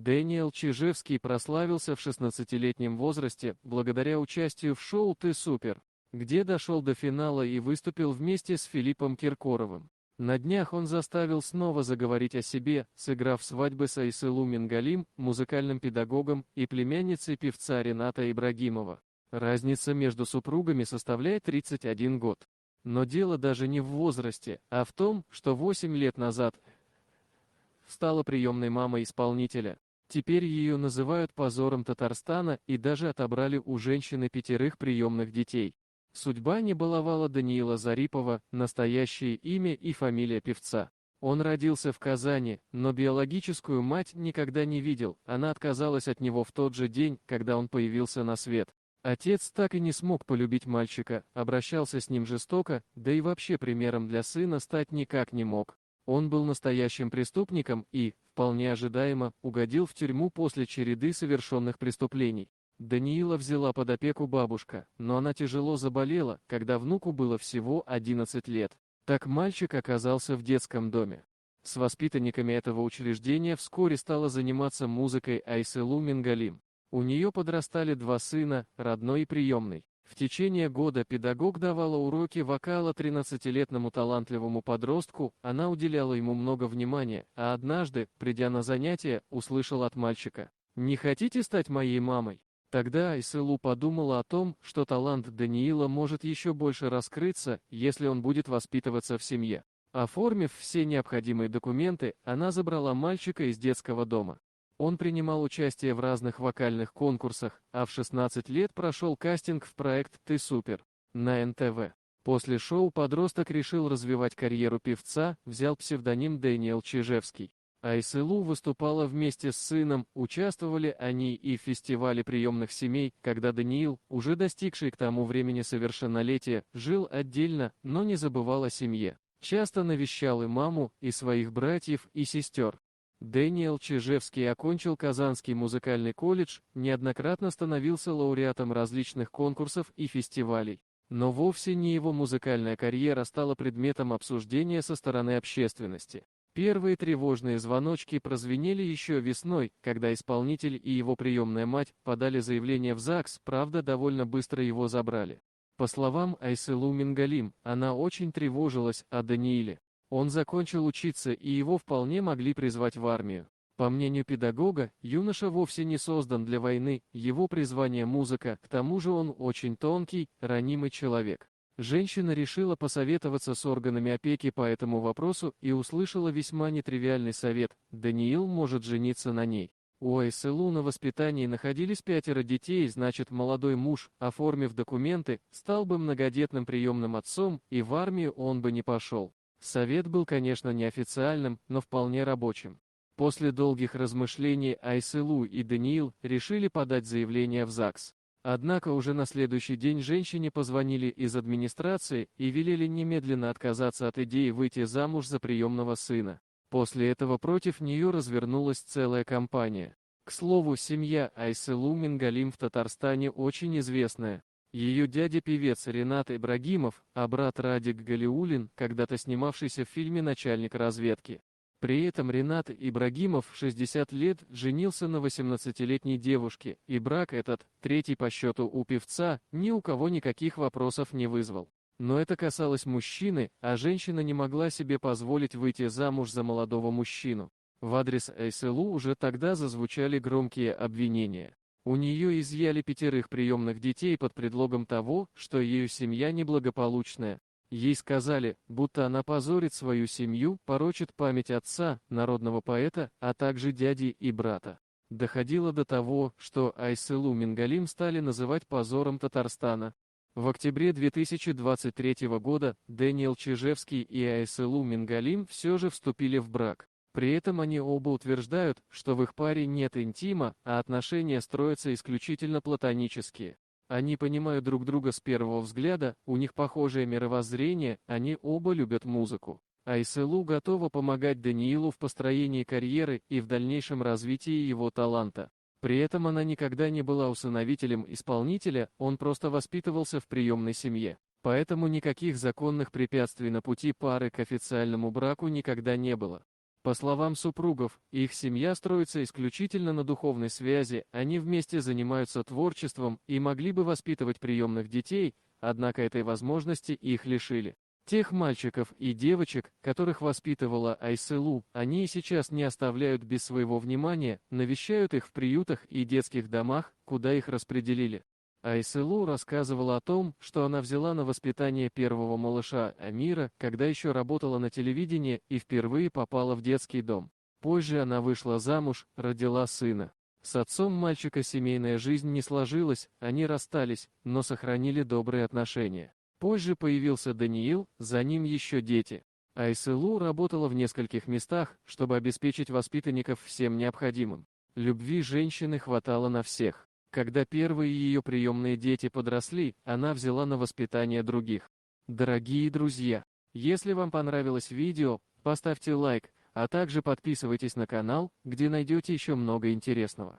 Дэниел Чижевский прославился в 16-летнем возрасте благодаря участию в шоу «Ты супер», где дошел до финала и выступил вместе с Филиппом Киркоровым. На днях он заставил снова заговорить о себе, сыграв свадьбы с Айсылу Мингалим, музыкальным педагогом, и племянницей певца Рената Ибрагимова. Разница между супругами составляет 31 год. Но дело даже не в возрасте, а в том, что 8 лет назад стала приемной мамой исполнителя. Теперь ее называют позором Татарстана и даже отобрали у женщины 5 приемных детей. Судьба не баловала Даниила Зарипова, настоящее имя и фамилия певца. Он родился в Казани, но биологическую мать никогда не видел, она отказалась от него в тот же день, когда он появился на свет. Отец так и не смог полюбить мальчика, обращался с ним жестоко, да и вообще примером для сына стать никак не мог. Он был настоящим преступником и, вполне ожидаемо, угодил в тюрьму после череды совершенных преступлений. Даниила взяла под опеку бабушка, но она тяжело заболела, когда внуку было всего 11 лет. Так мальчик оказался в детском доме. С воспитанниками этого учреждения вскоре стала заниматься музыкой Айсылу Мингалим. У нее подрастали 2 сына, родной и приемный. В течение года педагог давала уроки вокала 13-летнему талантливому подростку, она уделяла ему много внимания, а однажды, придя на занятия, услышала от мальчика: «Не хотите стать моей мамой?» Тогда Айсылу подумала о том, что талант Даниила может еще больше раскрыться, если он будет воспитываться в семье. Оформив все необходимые документы, она забрала мальчика из детского дома. Он принимал участие в разных вокальных конкурсах, а в 16 лет прошел кастинг в проект «Ты супер» на НТВ. После шоу подросток решил развивать карьеру певца, взял псевдоним Дэниел Чижевский. Айсылу выступала вместе с сыном, участвовали они и в фестивале приемных семей, когда Даниил, уже достигший к тому времени совершеннолетия, жил отдельно, но не забывал о семье. Часто навещал и маму, и своих братьев и сестер. Дэниел Чижевский окончил Казанский музыкальный колледж, неоднократно становился лауреатом различных конкурсов и фестивалей. Но вовсе не его музыкальная карьера стала предметом обсуждения со стороны общественности. Первые тревожные звоночки прозвенели еще весной, когда исполнитель и его приемная мать подали заявление в ЗАГС, правда, довольно быстро его забрали. По словам Айсылу Мингалим, она очень тревожилась о Данииле. Он закончил учиться, и его вполне могли призвать в армию. По мнению педагога, юноша вовсе не создан для войны, его призвание — музыка, к тому же он очень тонкий, ранимый человек. Женщина решила посоветоваться с органами опеки по этому вопросу и услышала весьма нетривиальный совет: Даниил может жениться на ней. У Айсылу на воспитании находились 5 детей, значит, молодой муж, оформив документы, стал бы многодетным приемным отцом, и в армию он бы не пошел. Совет был, конечно, неофициальным, но вполне рабочим. После долгих размышлений Айсылу и Даниил решили подать заявление в ЗАГС. Однако уже на следующий день женщине позвонили из администрации и велели немедленно отказаться от идеи выйти замуж за приемного сына. После этого против нее развернулась целая кампания. К слову, семья Айсылу Мингалим в Татарстане очень известная. Ее дядя певец Ренат Ибрагимов, а брат Радик Галиуллин, когда-то снимавшийся в фильме «Начальник разведки». При этом Ренат Ибрагимов в 60 лет женился на 18-летней девушке, и брак этот, третий по счету у певца, ни у кого никаких вопросов не вызвал. Но это касалось мужчины, а женщина не могла себе позволить выйти замуж за молодого мужчину. В адрес Айсылу уже тогда зазвучали громкие обвинения. У нее изъяли 5 приемных детей под предлогом того, что ее семья неблагополучная. Ей сказали, будто она позорит свою семью, порочит память отца, народного поэта, а также дяди и брата. Доходило до того, что Айсылу Мингалим стали называть позором Татарстана. В октябре 2023 года Дэниел Чижевский и Айсылу Мингалим все же вступили в брак. При этом они оба утверждают, что в их паре нет интима, а отношения строятся исключительно платонические. Они понимают друг друга с первого взгляда, у них похожее мировоззрение, они оба любят музыку. Айсылу готова помогать Даниилу в построении карьеры и в дальнейшем развитии его таланта. При этом она никогда не была усыновителем исполнителя, он просто воспитывался в приемной семье. Поэтому никаких законных препятствий на пути пары к официальному браку никогда не было. По словам супругов, их семья строится исключительно на духовной связи, они вместе занимаются творчеством и могли бы воспитывать приемных детей, однако этой возможности их лишили. Тех мальчиков и девочек, которых воспитывала Айсылу, они и сейчас не оставляют без своего внимания, навещают их в приютах и детских домах, куда их распределили. Айсылу рассказывала о том, что она взяла на воспитание первого малыша Амира, когда еще работала на телевидении и впервые попала в детский дом. Позже она вышла замуж, родила сына. С отцом мальчика семейная жизнь не сложилась, они расстались, но сохранили добрые отношения. Позже появился Даниил, за ним еще дети. Айсылу работала в нескольких местах, чтобы обеспечить воспитанников всем необходимым. Любви женщины хватало на всех. Когда первые ее приемные дети подросли, она взяла на воспитание других. Дорогие друзья, если вам понравилось видео, поставьте лайк, а также подписывайтесь на канал, где найдете еще много интересного.